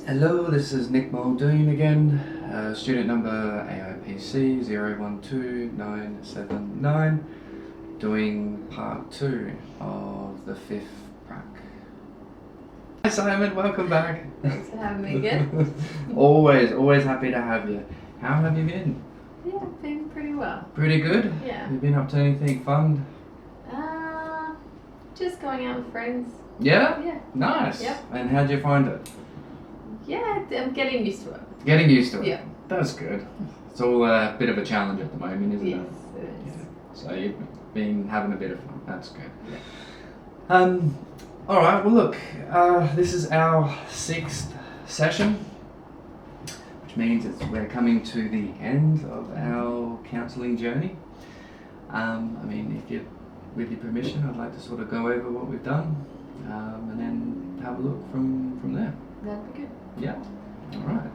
Hello, this is Nick Muldoon again, student number AIPC 012979, doing part 2 of the 5th prac. Hi Simon, welcome back. Thanks for having me again. always happy to have you. How have you been? Yeah, been pretty well. Pretty good? Yeah. Have you been up to anything fun? Just going out with friends. Yeah? Yeah. Nice. Yep. And how'd you find it? Yeah, I'm getting used to it. Getting used to it? Yeah. That's good. It's all a bit of a challenge at the moment, isn't Yes, it? it is. Yeah. So you've been having a bit of fun. That's good. Yeah. All right. Well, look. This is our 6th session, which means we're coming to the end of our counselling journey. With your permission, I'd like to sort of go over what we've done, and then have a look from there. That'd be good. Yeah. All right.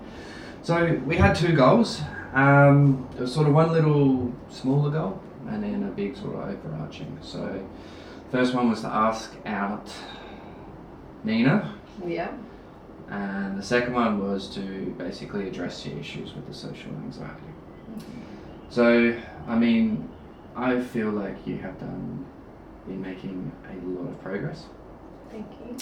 So we had 2 goals. There was sort of one little smaller goal and then a big sort of overarching. So first one was to ask out Nina, Yeah. and the second one was to basically address your issues with the social anxiety. So, I feel like you have been making a lot of progress. Thank you.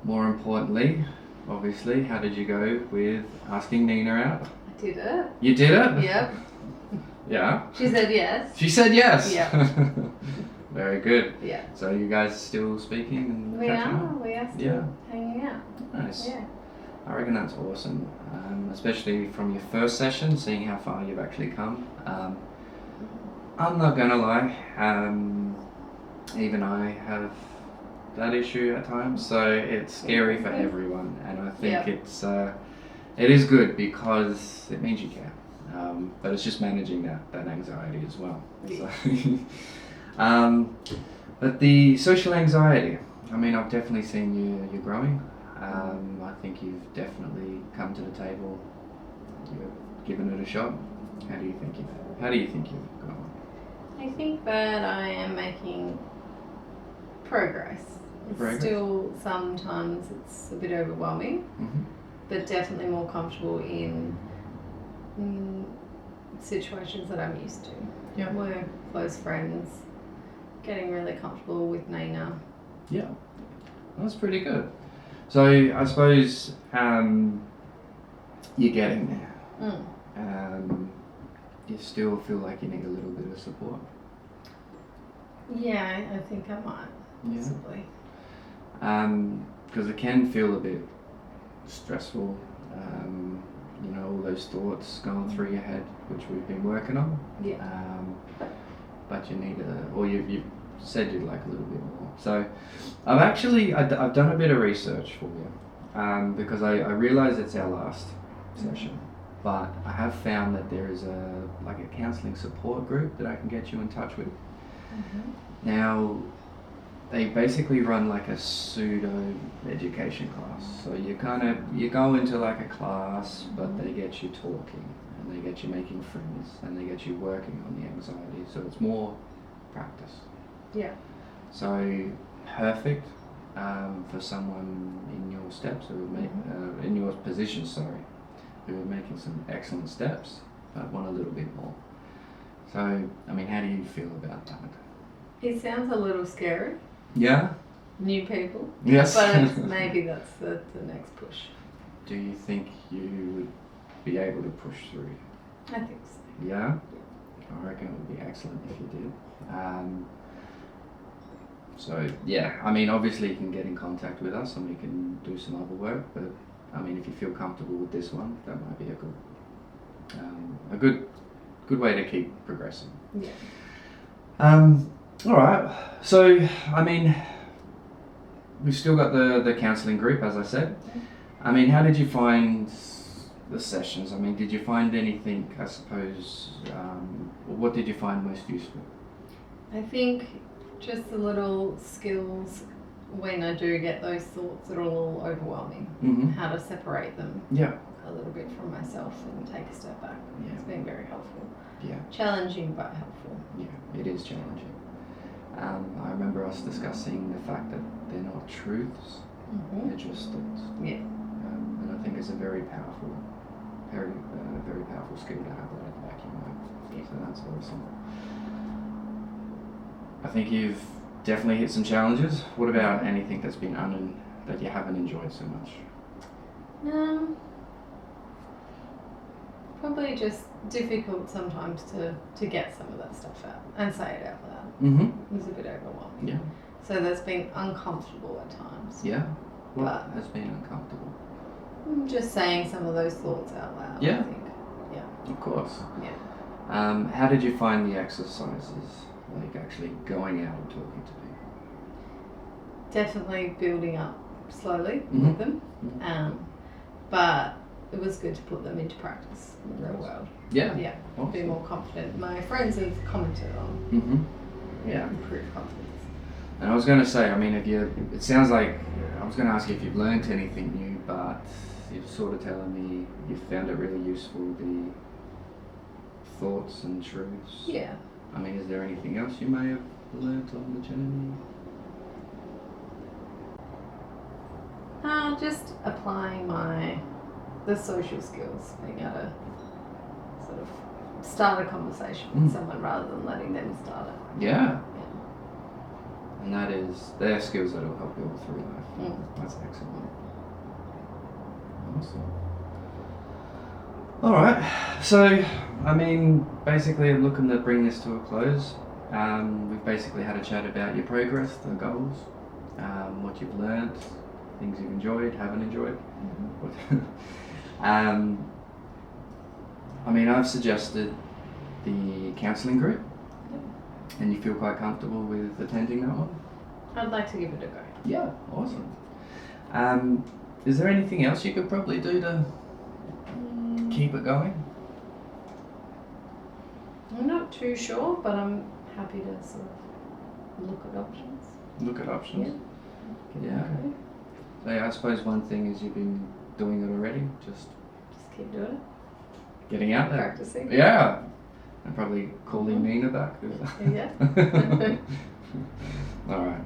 More importantly, obviously, how did you go with asking Nina out? I did it. You did it? Yep. Yeah. She said yes. She said yes. Yeah. Very good. Yeah. So you guys still speaking and We catching are. up? We are still Yeah. hanging out. Nice. Yeah. I reckon that's awesome, especially from your first session, seeing how far you've actually come. I'm not gonna lie, even I have that issue at times, so it's scary for everyone, and I think it is good because it means you care, but it's just managing that anxiety as well. Yeah. So, but the social anxiety, I've definitely seen you're growing. I think you've definitely come to the table. You've given it a shot. How do you think you've gone? I think that I am making progress. Still, sometimes it's a bit overwhelming, but definitely more comfortable in situations that I'm used to. Yeah. We're close friends, getting really comfortable with Nina. Yeah, that's pretty good. So I suppose you're getting there. You still feel like you need a little bit of support? Yeah, I think I might, possibly. Because it can feel a bit stressful, all those thoughts going through your head, which we've been working on. Yeah. But you need you've said you'd like a little bit more. So I've done a bit of research for you, because I realise it's our last session. But I have found that there is a counselling support group that I can get you in touch with. Now, they basically run like a pseudo education class. So you go into like a class, but they get you talking and they get you making friends and they get you working on the anxiety. So it's more practice. Yeah. So perfect for someone in your steps in your position, who are making some excellent steps, but want a little bit more. So, how do you feel about that? It sounds a little scary. Yeah? New people. Yes. But maybe that's the next push. Do you think you would be able to push through? I think so. Yeah? I reckon it would be excellent if you did. Obviously you can get in contact with us and we can do some other work, but if you feel comfortable with this one, that might be a good way to keep progressing. Yeah. All right. So, we've still got the counselling group, as I said. How did you find the sessions? Did you find anything, I suppose, what did you find most useful? I think just the little skills when I do get those thoughts that are a little overwhelming, how to separate them a little bit from myself and take a step back. Yeah. It's been very helpful. Yeah. Challenging but helpful. Yeah, it is challenging. I remember us discussing the fact that they're not truths, They're just thoughts. Yeah. And I think it's a very powerful skill to have that at the back of your mind. Yeah. So that's awesome. I think you've definitely hit some challenges. What about anything that's been that you haven't enjoyed so much? Probably just difficult sometimes to get some of that stuff out and say it out loud. Mm-hmm. It was a bit overwhelming. Yeah. So that's been uncomfortable at times. Yeah. What has been uncomfortable? Just saying some of those thoughts out loud. Yeah. I think. Yeah. Of course. Yeah. How did you find the exercises, like actually going out and talking to people? Definitely building up slowly Mm-hmm. with them. Mm-hmm. But it was good to put them into practice in the real world. Yeah. Yeah. Awesome. Be more confident. My friends have commented on Yeah. improved confidence. And I was going to say, I mean, it sounds like, I was going to ask you if you've learnt anything new, but you're sort of telling me you found it really useful, the thoughts and truths. Yeah. I mean, is there anything else you may have learnt on the journey? Just applying the social skills, being able to sort of start a conversation with someone rather than letting them start it. Yeah. And they're skills that will help you all through life. That's excellent. Awesome. Alright, so, I mean, basically I'm looking to bring this to a close. We've basically had a chat about your progress, the goals, what you've learnt, things you've enjoyed, haven't enjoyed. I mean, I've suggested the counselling group. And you feel quite comfortable with attending that one? I'd like to give it a go. Yeah, awesome. Is there anything else you could probably do to keep it going? I'm not too sure, but I'm happy to sort of look at options. Look at options? Yeah. Okay. So yeah, I suppose one thing is you've been doing it already, just keep doing it. Getting out there. Practicing. Yeah. And probably calling Nina back. Yeah. Alright.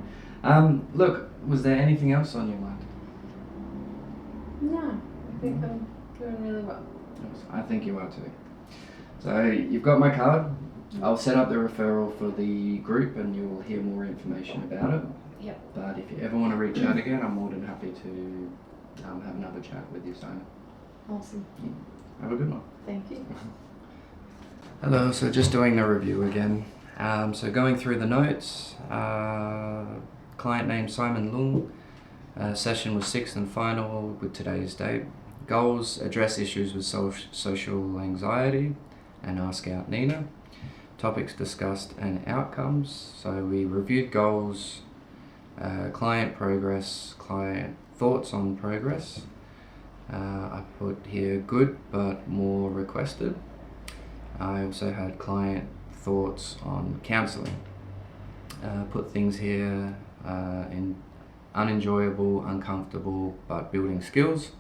Look, was there anything else on your mind? No, I think I'm doing really well. I think you are too. So you've got my card. I'll set up the referral for the group and you'll hear more information about it. Yep. But if you ever want to reach out again, I'm more than happy to have another chat with you, Simon. Awesome. Have a good one. Thank you. Hello, so just doing the review again. So going through the notes, client name Simon Lung, session was 6th and final with today's date. Goals, address issues with social anxiety and ask out Nina. Topics discussed and outcomes. So we reviewed goals, client progress, client thoughts on progress. I put here good but more requested. I also had client thoughts on counselling. Put things here in unenjoyable, uncomfortable, but building skills.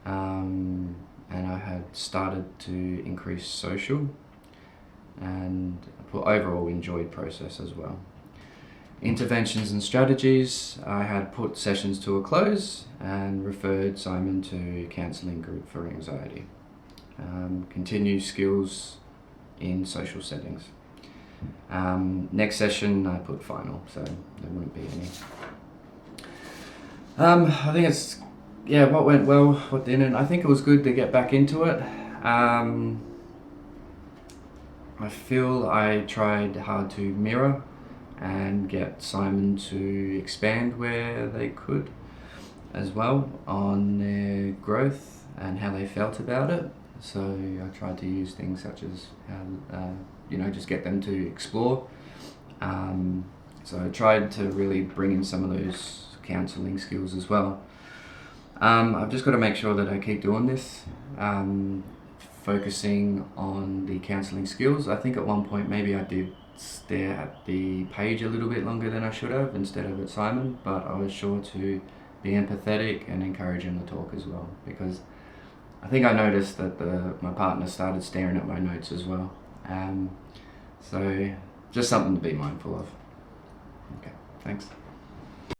And I had started to increase social and put overall enjoyed process as well. Interventions and strategies, I had put sessions to a close and referred Simon to counselling group for anxiety. Continue skills in social settings. Next session I put final, so there wouldn't be any. I think it's, what went well, what didn't. I think it was good to get back into it. I feel I tried hard to mirror and get Simon to expand where they could as well on their growth and how they felt about it. So I tried to use things such as how, just get them to explore. So I tried to really bring in some of those counselling skills as well. I've just got to make sure that I keep doing this, focusing on the counselling skills. I think at one point maybe I did stare at the page a little bit longer than I should have instead of at Simon, but I was sure to be empathetic and encourage him to talk as well, because I think I noticed that my partner started staring at my notes as well. So just something to be mindful of. Okay, thanks.